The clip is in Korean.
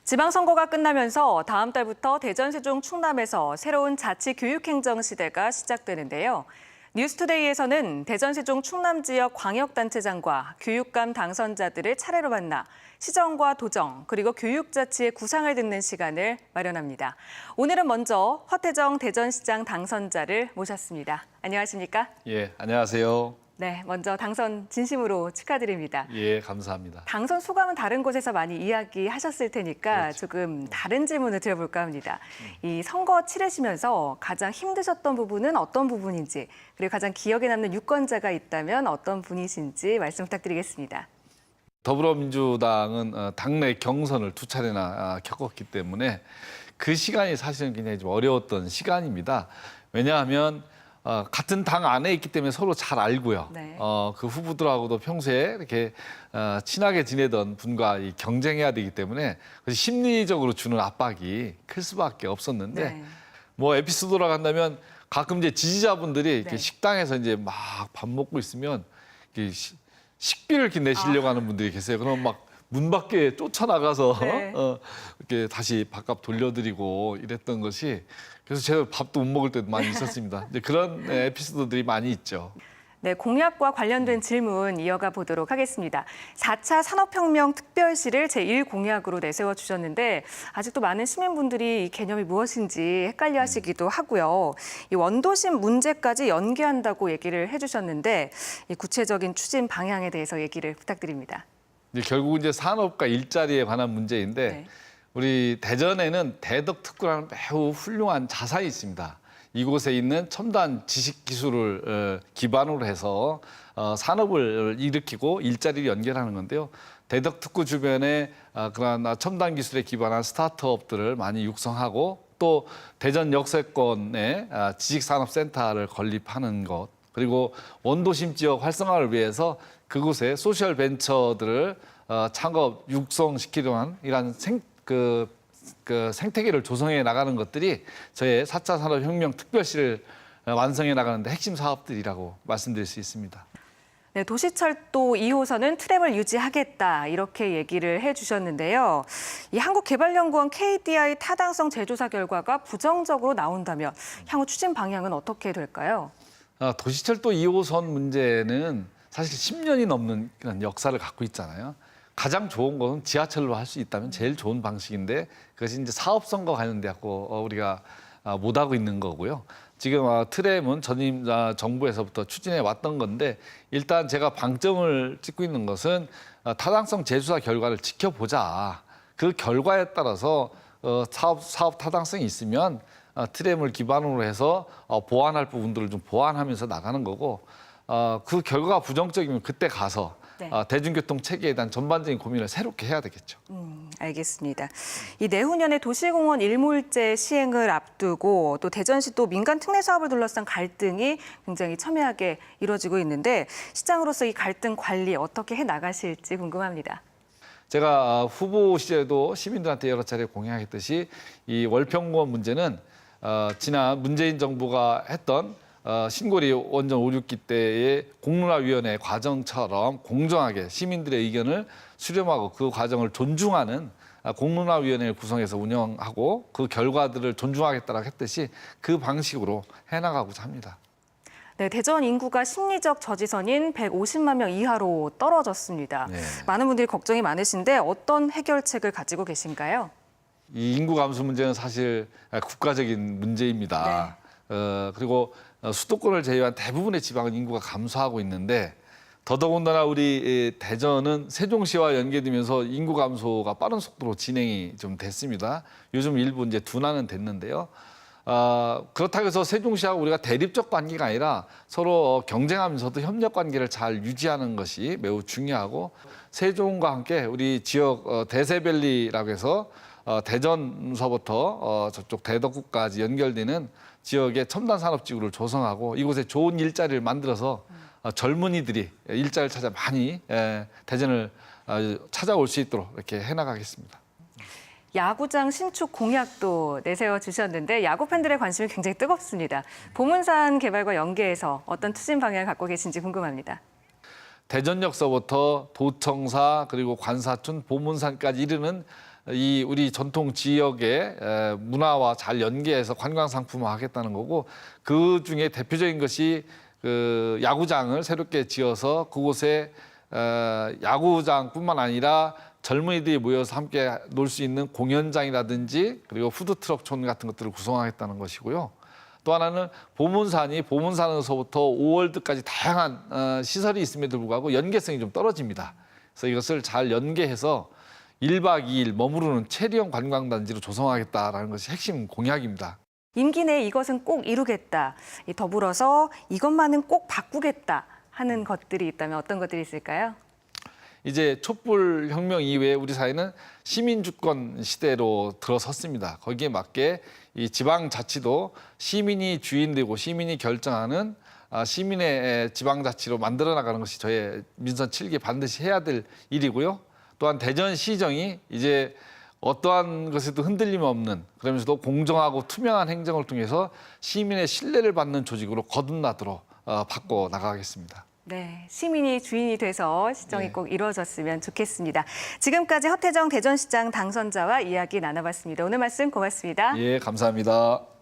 지방선거가 끝나면서 다음 달부터 대전, 세종, 충남에서 새로운 자치교육행정 시대가 시작되는데요. 뉴스투데이에서는 대전, 세종, 충남 지역 광역단체장과 교육감 당선자들을 차례로 만나 시정과 도정, 그리고 교육자치의 구상을 듣는 시간을 마련합니다. 오늘은 먼저 허태정 대전시장 당선자를 모셨습니다. 안녕하십니까? 예, 안녕하세요. 네, 먼저 당선 진심으로 축하드립니다. 예, 감사합니다. 당선 소감은 다른 곳에서 많이 이야기하셨을 테니까 그렇죠. 조금 다른 질문을 드려볼까 합니다. 이 선거 치르시면서 가장 힘드셨던 부분은 어떤 부분인지, 그리고 가장 기억에 남는 유권자가 있다면 어떤 분이신지 말씀 부탁드리겠습니다. 더불어민주당은 당내 경선을 두 차례나 겪었기 때문에 그 시간이 사실은 굉장히 좀 어려웠던 시간입니다. 왜냐하면 같은 당 안에 있기 때문에 서로 잘 알고요. 네. 그 후보들하고도 평소에 이렇게 친하게 지내던 분과 경쟁해야 되기 때문에 심리적으로 주는 압박이 클 수밖에 없었는데 네. 뭐 에피소드로 간다면 가끔 이제 지지자분들이 이렇게 네. 식당에서 이제 막 밥 먹고 있으면 이렇게 식비를 이렇게 내시려고 하는 분들이 계세요. 그럼 막 문 밖에 쫓아나가서 네. 이렇게 다시 밥값 돌려드리고 이랬던 것이 그래서 제가 밥도 못 먹을 때도 많이 있었습니다. 이제 그런 에피소드들이 많이 있죠. 네, 공약과 관련된 질문 이어가 보도록 하겠습니다. 4차 산업혁명 특별시를 제1공약으로 내세워 주셨는데 아직도 많은 시민분들이 이 개념이 무엇인지 헷갈려 하시기도 하고요. 이 원도심 문제까지 연계한다고 얘기를 해주셨는데 이 구체적인 추진 방향에 대해서 얘기를 부탁드립니다. 결국 이제 산업과 일자리에 관한 문제인데 네. 우리 대전에는 대덕특구라는 매우 훌륭한 자산이 있습니다. 이곳에 있는 첨단 지식 기술을 기반으로 해서 산업을 일으키고 일자리를 연결하는 건데요. 대덕특구 주변에 그러한 첨단 기술에 기반한 스타트업들을 많이 육성하고 또 대전 역세권에 지식산업센터를 건립하는 것, 그리고 원도심 지역 활성화를 위해서 그곳에 소셜 벤처들을 창업 육성시키려는 이런 생태계를 조성해 나가는 것들이 저의 4차 산업혁명 특별시를 완성해 나가는데 핵심 사업들이라고 말씀드릴 수 있습니다. 네, 도시철도 2호선은 트램을 유지하겠다 이렇게 얘기를 해주셨는데요. 이 한국개발연구원 KDI 타당성 재조사 결과가 부정적으로 나온다면 향후 추진 방향은 어떻게 될까요? 도시철도 2호선 문제는 사실 10년이 넘는 그런 역사를 갖고 있잖아요. 가장 좋은 것은 지하철로 할 수 있다면 제일 좋은 방식인데 그것이 이제 사업성과 관련돼서 우리가 못하고 있는 거고요. 지금 트램은 전임 정부에서부터 추진해 왔던 건데 일단 제가 방점을 찍고 있는 것은 타당성 재조사 결과를 지켜보자. 그 결과에 따라서 사업 타당성이 있으면 트램을 기반으로 해서 보완할 부분들을 좀 보완하면서 나가는 거고 그 결과가 부정적이면 그때 가서 네. 대중교통 체계에 대한 전반적인 고민을 새롭게 해야 되겠죠. 알겠습니다. 이 내후년에 도시공원 일몰제 시행을 앞두고 또 대전시 또 민간 특례 사업을 둘러싼 갈등이 굉장히 첨예하게 이루어지고 있는데 시장으로서 이 갈등 관리 어떻게 해 나가실지 궁금합니다. 제가 후보 시절에도 시민들한테 여러 차례 공약했듯이 이 월평공원 문제는 지난 문재인 정부가 했던 신고리 원전 5, 6기 때의 공론화위원회 과정처럼 공정하게 시민들의 의견을 수렴하고 그 과정을 존중하는 공론화위원회를 구성해서 운영하고 그 결과들을 존중하겠다고 했듯이 그 방식으로 해나가고자 합니다. 네, 대전 인구가 심리적 저지선인 150만 명 이하로 떨어졌습니다. 네. 많은 분들이 걱정이 많으신데 어떤 해결책을 가지고 계신가요? 이 인구 감소 문제는 사실 국가적인 문제입니다. 그리고 수도권을 제외한 대부분의 지방은 인구가 감소하고 있는데 더더군다나 우리 대전은 세종시와 연계되면서 인구 감소가 빠른 속도로 진행이 좀 됐습니다. 요즘 일부 이제 둔화는 됐는데요. 그렇다고 해서 세종시하고 우리가 대립적 관계가 아니라 서로 경쟁하면서도 협력 관계를 잘 유지하는 것이 매우 중요하고 세종과 함께 우리 지역 대세밸리라고 해서 대전서부터 저쪽 대덕구까지 연결되는 지역의 첨단 산업지구를 조성하고 이곳에 좋은 일자리를 만들어서 젊은이들이 일자리를 찾아 많이 대전을 찾아올 수 있도록 이렇게 해나가겠습니다. 야구장 신축 공약도 내세워 주셨는데 야구 팬들의 관심이 굉장히 뜨겁습니다. 보문산 개발과 연계해서 어떤 추진 방향을 갖고 계신지 궁금합니다. 대전역서부터 도청사 그리고 관사촌, 보문산까지 이르는 이 우리 전통 지역의 문화와 잘 연계해서 관광 상품화 하겠다는 거고, 그 중에 대표적인 것이 그 야구장을 새롭게 지어서 그곳에 야구장뿐만 아니라 젊은이들이 모여서 함께 놀 수 있는 공연장이라든지 그리고 푸드트럭촌 같은 것들을 구성하겠다는 것이고요. 또 하나는 보문산에서부터 5월드까지 다양한 시설이 있음에도 불구하고 연계성이 좀 떨어집니다. 그래서 이것을 잘 연계해서 1박 2일 머무르는 체리형 관광단지로 조성하겠다라는 것이 핵심 공약입니다. 임기 내에 이것은 꼭 이루겠다. 더불어서 이것만은 꼭 바꾸겠다 하는 것들이 있다면 어떤 것들이 있을까요? 이제 촛불 혁명 이후에 우리 사회는 시민주권 시대로 들어섰습니다. 거기에 맞게 이 지방자치도 시민이 주인되고 시민이 결정하는 시민의 지방자치로 만들어 나가는 것이 저의 민선 7기 반드시 해야 될 일이고요. 또한 대전시정이 이제 어떠한 것에도 흔들림 없는, 그러면서도 공정하고 투명한 행정을 통해서 시민의 신뢰를 받는 조직으로 거듭나도록 바꿔 나가겠습니다. 네, 시민이 주인이 돼서 시정이 네. 꼭 이루어졌으면 좋겠습니다. 지금까지 허태정 대전시장 당선자와 이야기 나눠봤습니다. 오늘 말씀 고맙습니다. 예, 감사합니다.